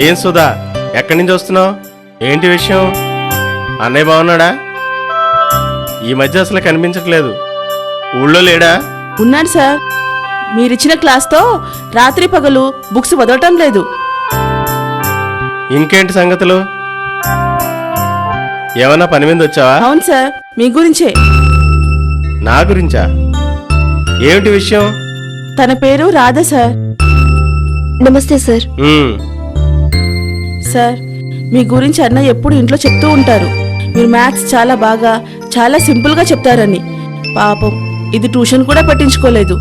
ఏం సుధా, ఎక్కడి నుంచి వస్తున్నావు? ఏంటి విషయం? అన్నయ్య బాగున్నాడా? ఈ మధ్య అసలు కనిపించట్లేదు. ఊళ్ళో లేడా? ఉన్నాడు సార్. మీరిచ్చిన క్లాస్తో రాత్రి పగలు బుక్స్ వదలటం లేదు. ఇంకేంటి సంగతులు? ఏమన్నా పని మీద వచ్చావా? అవును సార్, మీ గురించే. నా గురించా? ఏమిటి విషయం? తన పేరు రాధ సార్. నమస్తే సార్. సార్, మీ గురించి అన్న ఎప్పుడు ఇంట్లో చెప్తూ ఉంటారు. మీరు మ్యాథ్స్ చాలా బాగా, చాలా సింపుల్గా చెప్తారని. పాపం, ఇది ట్యూషన్ కూడా పట్టించుకోలేదు.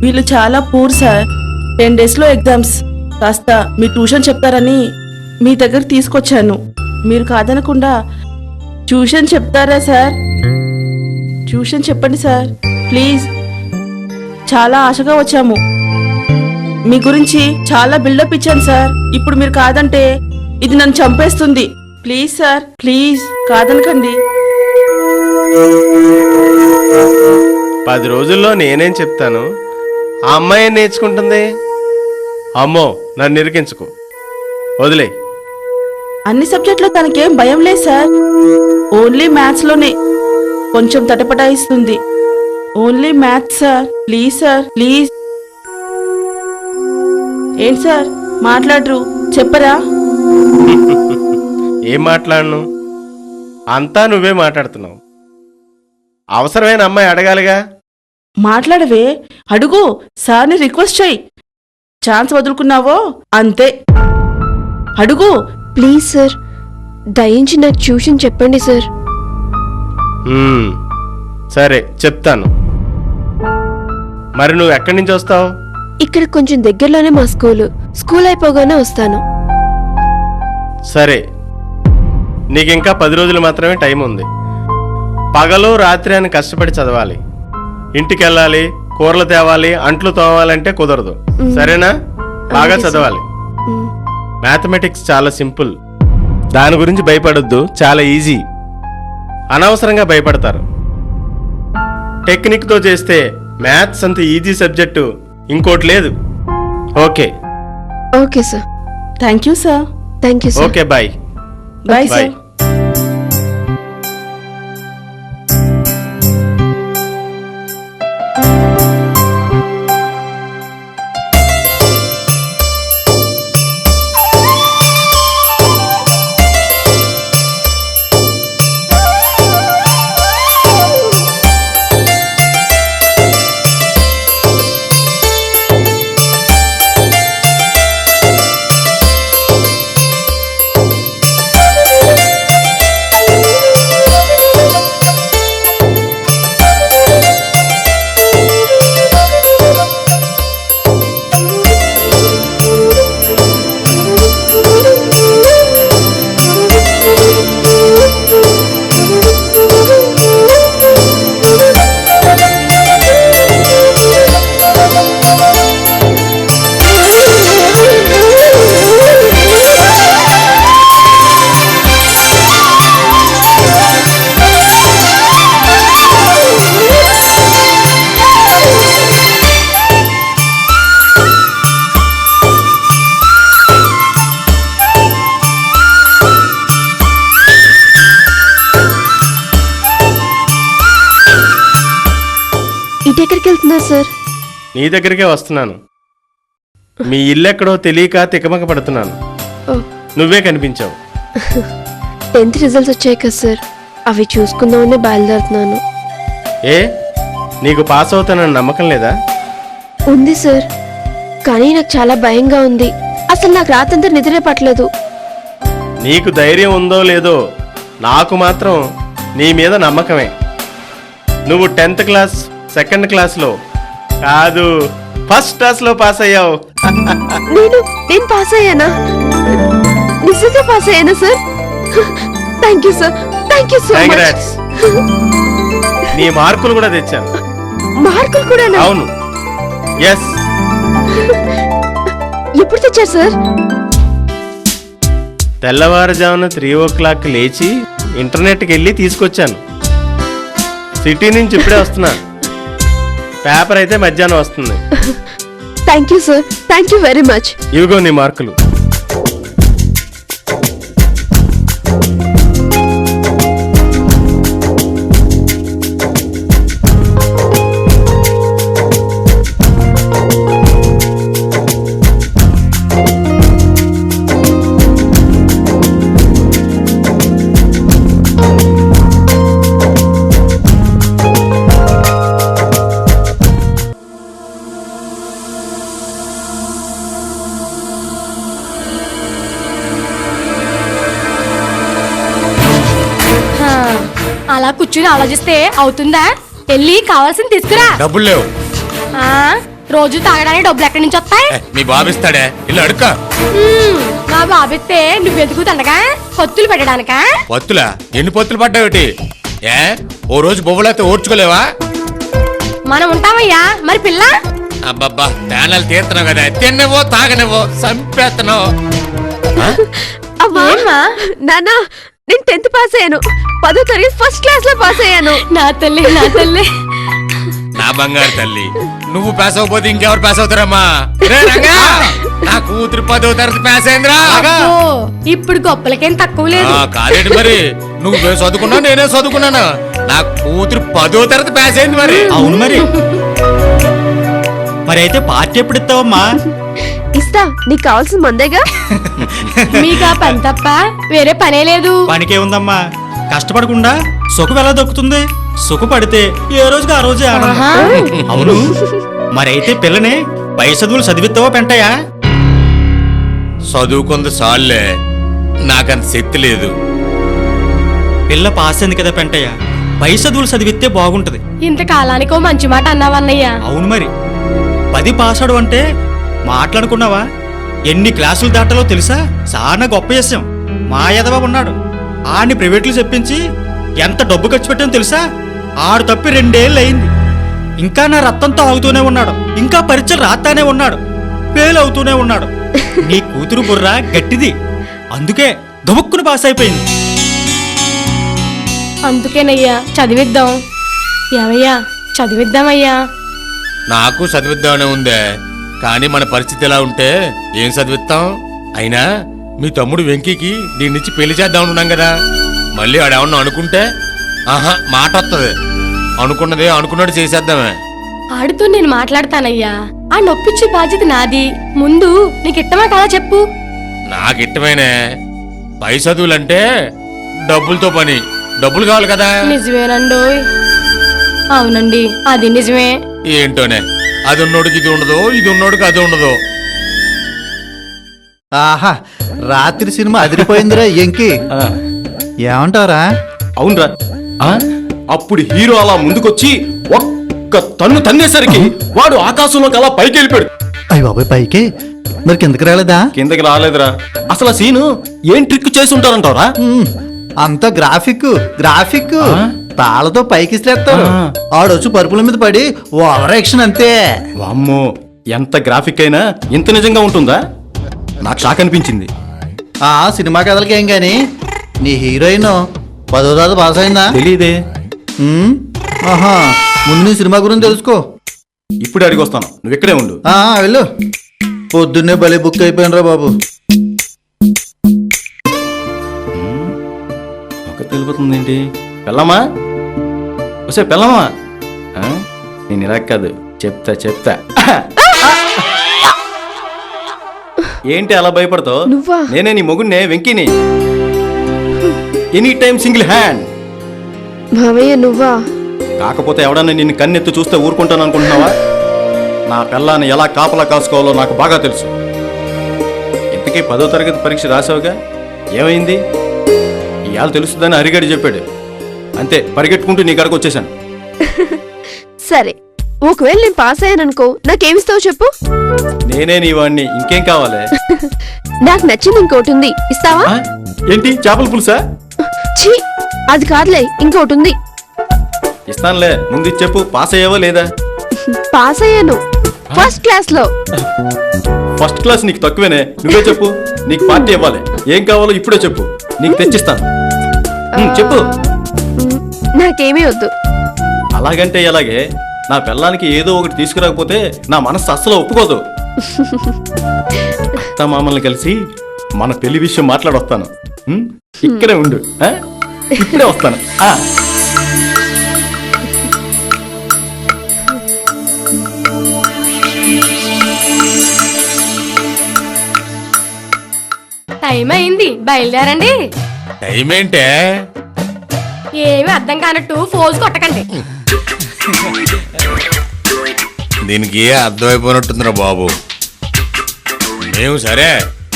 వీళ్ళు చాలా పూర్ సార్. 10 డేస్లో ఎగ్జామ్స్. కాస్త మీ ట్యూషన్ చెప్తారని మీ దగ్గర తీసుకొచ్చాను. మీరు కాదనకుండా ట్యూషన్ చెప్తారా సార్? ట్యూషన్ చెప్పండి సార్, ప్లీజ్. చాలా ఆశగా వచ్చాము. మీ గురించి చాలా బిల్డప్ ఇచ్చాను సార్. ఇప్పుడు మీరు కాదంటే ఇది నన్ను చంపేస్తుంది. Please sir, please కాదనకండి. 10 రోజుల్లో నేనేం చెప్తాను? ఆ అమ్మాయి ఏం నేర్చుకుంటుంది? అమ్మో, నన్ను నిరికించుకో, వదిలే. అన్ని సబ్జెక్టులో తనకేం భయం లేదు సార్. ఓన్లీ మ్యాథ్స్లోనే కొంచెం తటపటాయిస్తుంది. Only maths sir. Please sir, please. ఏంటి సార్ మాట్లాడరు? చెప్పరా? ఏం మాట్లాడను? అంతా నువ్వే మాట్లాడుతున్నావు. అవసరమైన అమ్మాయి అడగాలిగా. మాట్లాడవే, అడుగు. సార్ని రిక్వెస్ట్ చెయ్యి. ఛాన్స్ వదులుకున్నావో అంతే. అడుగు. ప్లీజ్ సార్, దయించి నాకు ట్యూషన్ చెప్పండి సార్. సరే, చెప్తాను. మరి నువ్వు ఎక్కడి నుంచి వస్తావు? ఇక్కడ కొంచెం దగ్గరలోనే మా స్కూల్ అయిపోగానే వస్తాను. సరే, నీకింకా 10 రోజులు మాత్రమే టైం ఉంది. పగలు రాత్రి అని కష్టపడి చదవాలి. ఇంటికెళ్ళాలి, కూరలు తేవాలి, అంట్లు తోమాలంటే కుదరదు. సరేనా? బాగా చదవాలి. మ్యాథమెటిక్స్ చాలా సింపుల్. దాని గురించి భయపడొద్దు, చాలా ఈజీ. అనవసరంగా భయపడతారు. టెక్నిక్తో చేస్తే మ్యాథ్స్ అంత ఈజీ సబ్జెక్టు ఇంకోటి లేదు. Okay? Okay sir. Thank you sir. Thank you sir. Okay, bye. Bye sir. ఎక్కడికి వెళ్తున్నారు సార్? నీ దగ్గరికే వస్తున్నాను. మీ ఇల్లు ఎక్కడో తెలియక తికమక పడుతున్నాను. నువ్వే కనిపించావు. 10th రిజల్ట్స్ వచ్చాయి కదా సార్, అవి చూసుకుందామని బయలుదేరుతున్నాను. ఏ, నీకు పాస్ అవుతానని నమ్మకం లేదా? ఉంది సార్, కానీ నాకు చాలా భయంగా ఉంది. అసలు నాకు రాత్రంతా నిద్రే పట్టలేదు. నీకు ధైర్యం ఉందో లేదో, నాకు మాత్రం నీ మీద నమ్మకమే. నువ్వు 10th క్లాస్ 2nd క్లాస్లో కాదు, 1st క్లాస్లో పాస్ అయ్యావు. నేను పాస్ అయ్యానా? నిజంగా పాస్ అయ్యానా sir? Thank you sir, thank you so much. నీ మార్కులు కూడా తెచ్చాను. మార్కులు కూడా? అవును, ఎస్. ఎప్పుడు తెచ్చారు సార్? తెల్లవారుజామున 3 o'clock లేచి ఇంటర్నెట్కి వెళ్ళి తీసుకొచ్చాను. సిటీ నుంచి ఇప్పుడే వస్తున్నా. పేపర్ అయితే మధ్యాహ్నం వస్తుంది. Thank you sir, thank you very much. ఇవిగో నీ మార్కులు. అలా కూర్చుని ఆలోచిస్తే అవుతుందా? వెళ్ళి కావాల్సింది తీసుకురా. డబ్బులు లేవు. ఆ, రోజు తాగడానికి డబ్బులు ఎక్కడి నుంచి వస్తాయి? మీ బాబు ఇస్తాడే, ఇల్లు అడుక్క. మా బాబెత్తే నువ్వెందుకు తండగా? కొత్తులు పెట్టడానికా? పొత్తులా? ఎన్ని పొత్తులు పడ్డావుటి? ఏ ఓ రోజు బొబ్బులైతే ఓర్చుకోలేవా? మనం ఉంటామయ్యా, మరి పిల్ల? అబ్బబ్బా, ధ్యానాలు తీరుతున్నావు కదా, తిన్నవో తాగనివో సంపేస్తున్నావు. అమ్మా ఏమ్మా? నాన్న, నేను 10th పాస్ అయ్యాను. 10వ తరగతి ఫస్ట్ క్లాస్ లో పాస్ అయ్యాను. నా తల్లి, నా తల్లి. నా బంగారు తల్లి, నువ్వు పాస్ అవ్వకపోతే ఇంకెవరు పాస్ అవుతారమ్మా? రే రంగా, నా కూతురు 10వ తరగతి పాస్ అయిందిరా. ఓ, ఇప్పుడు గొప్పలకేం తక్కువ లేదు. కాదేంటి మరి, నువ్వే చదువుకున్నావు నేనే చదువుకున్నాను. నా కూతురు 10వ తరగతి పాస్ అయింది మరి. అవును మరి. మరి అయితే పార్టీ ఎప్పుడు ఇస్తావమ్మా? ఇస్తా, నీకు కావాల్సిన మందేగా. మీకు ఆ పని తప్ప వేరే పనే లేదు. పనికే ఉందమ్మా. కష్టపడకుండా సుఖం ఎలా దొక్కుతుంది? సుఖపడితే ఏ రోజుకి ఆ రోజే ఆనందం. ఆహా. అవును, మరైతే పిల్లని పై చదువులు చదివిస్తావో పెంటయ్యా? చదువుకుంది సాల్లే, నాకంత శక్తి లేదు. పిల్ల పాస్ అయింది కదా పెంటయ్య, పై చదువులు చదివిస్తే బాగుంటది. ఇంతకాలానికో మంచి మాట అన్నావన్నయ్య. అవును మరి. 10 పాసాడు అంటే మాట్లాడుకున్నావా? ఎన్ని క్లాసులు దాటాలో తెలుసా? చాలా గొప్ప విషయం. మా యదవ ఉన్నాడు, ఆడిని ప్రైవేట్లు చెప్పించి ఎంత డబ్బు ఖర్చు పెట్టామో తెలుసా? ఆడు తప్పి 2 ఏళ్ళు అయింది. ఇంకా నా రక్తంతో ఆగుతూనే ఉన్నాడు. ఇంకా పరీక్షలు రాస్తానే ఉన్నాడు. ఫెయిల్ అవుతూనే ఉన్నాడు. నీ కూతురు బుర్ర గట్టిది, అందుకే దుముక్కును పాస్ అయిపోయింది. అందుకేనయ్యా చదివిద్దాం. ఏమయ్యా, చదివిద్దామయ్యా. నాకు చదివిద్దామనే ఉందే, కానీ మన పరిస్థితి ఎలా ఉంటే ఏం చదివిస్తాం? అయినా మీ తమ్ముడు వెంకీకి దీని నుంచి పెళ్లి చేద్దాం అనుకున్నాం కదా. మళ్ళీ ఆడేమన్నా అనుకుంటే ఆహా మాట వస్తుంది. అనుకున్నదే అనుకున్నట్టు చేసేద్దామే. ఆడుతూ నేను మాట్లాడతానయ్యా. ఆ నొప్పిచ్చే బాధ్యత నాది. ముందు నీకు ఇట్టమా కదా చెప్పు. నాకు ఇష్టమైనే. పై చదువులంటే డబ్బులతో పని, డబ్బులు కావాలి కదా. నిజమేనండోయ్. అవునండి, అది నిజమే. ఏంటోనే, అది ఉన్నోడికి ఇది ఉండదు, ఇది ఉన్నోడికి అది ఉండదు. ఆహా, రాత్రి సినిమా అదిరిపోయిందిరా ఎంకి. ఏమంటారా? అవునరా, అప్పుడు హీరో అలా ముందుకొచ్చి ఒక్క తన్ను తన్నేసరికి వాడు ఆకాశంలోకి అలా పైకి వెళ్ళిపోయాడు. అయ్య బాబాయ్, పైకి మరి కిందకి రాలేదా? కిందకి రాలేదురా. అసలు ఆ సీను ఏం ట్రిక్ చేసి ఉంటారంటారా? అంత గ్రాఫిక్ తాళతో పైకి ఇస్తారు. ఆడొచ్చు పరుపుల మీద పడి ఓవర్ యాక్షన్ అంతే. వామ్మో, ఎంత గ్రాఫిక్ అయినా ఇంత నిజంగా ఉంటుందా? నాకు షాక్ అనిపించింది. ఆ సినిమా కథలకి ఏం గాని నీ హీరోయిన్ 10వ తరగతి పాస్ అయిందా? తెలీదే. ఆహా, ముందు నీ సినిమా గురించి తెలుసుకో. ఇప్పుడు అడిగి వస్తాను, నువ్వు ఇక్కడే ఉండు. వెళ్ళు. పొద్దున్నే భలే బుక్ అయిపోయినరా బాబు. ఒక తెలిపోతుంది ఏంటి? పెళ్ళమ్మా, వస్తే పెళ్ళమ్మా. నేను ఇలా కాదు, చెప్తా. ఏంటి అలా భయపడతావు? నువ్వా? నేనే నీ మొగుడినే, వెంకీని. Any time single hand. మావయ్య నువ్వా? కాకపోతే ఎవడన్నా నిన్ను కన్నెత్తి చూస్తే ఊరుకుంటాను అనుకుంటున్నావా? నా పిల్లాన్ని ఎలా కాపలా కాసుకోవాలో నాకు బాగా తెలుసు. ఇంతకీ 10వ తరగతి పరీక్ష రాసావుగా, ఏమైంది? ఇవాళ తెలుస్తుందని హరిగడి చెప్పాడు. అంతే, పరిగెట్టుకుంటూ నీ కాడికి వచ్చేసాను. సరే, ఒకవేళ నేను పాస్ అయ్యాననుకో, నాకేమిస్తావు చెప్పు. నేనే నీ వాడిని, ఇంకేం కావాలి? నాకు నచ్చింది ఇంకోటి ఉంది, ఇస్తావా? ఏంటి, చేపల పులుసా? ఛీ, అది కాదులే, ఇంకోటి ఉంది. ఇస్తానులే, ముందు ఇది చెప్పు, పాస్ అయ్యావో లేదా? పాస్ అయ్యాను, ఫస్ట్ క్లాస్ లో. ఫస్ట్ క్లాస్ నీకు తక్కువేనే, నువ్వే చెప్పు. నీకు పార్టీ ఇవ్వాలి, ఏం కావాలో ఇప్పుడే చెప్పు, నీకు తెచ్చిస్తాను. చెప్పు. నాకేమీ వద్దు. అలాగంటే ఎలాగే? నా పిల్లానికి ఏదో ఒకటి తీసుకురాకపోతే నా మనసు అస్సలు ఒప్పుకోదు. అత్త మామల్ని కలిసి మన పెళ్లి విషయం మాట్లాడొస్తాను. ఇక్కడే ఉండు, ఇప్పుడే వస్తాను. టైం అయింది, బయలుదేరండి. టైం ఏంటే? ఏమి అర్థం కానట్టు ఫోజు కొట్టకండి. దీనికి అర్థమైపోయినట్టుందిరా బాబు. మేము సరే,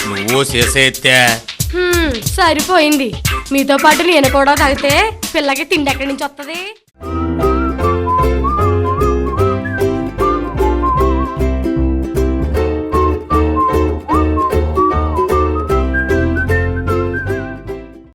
నువ్వు చేసే సరిపోయింది. మీతో పాటు నేను కూడా తాగితే పిల్లకి తిండి ఎక్కడి నుంచి వస్తుంది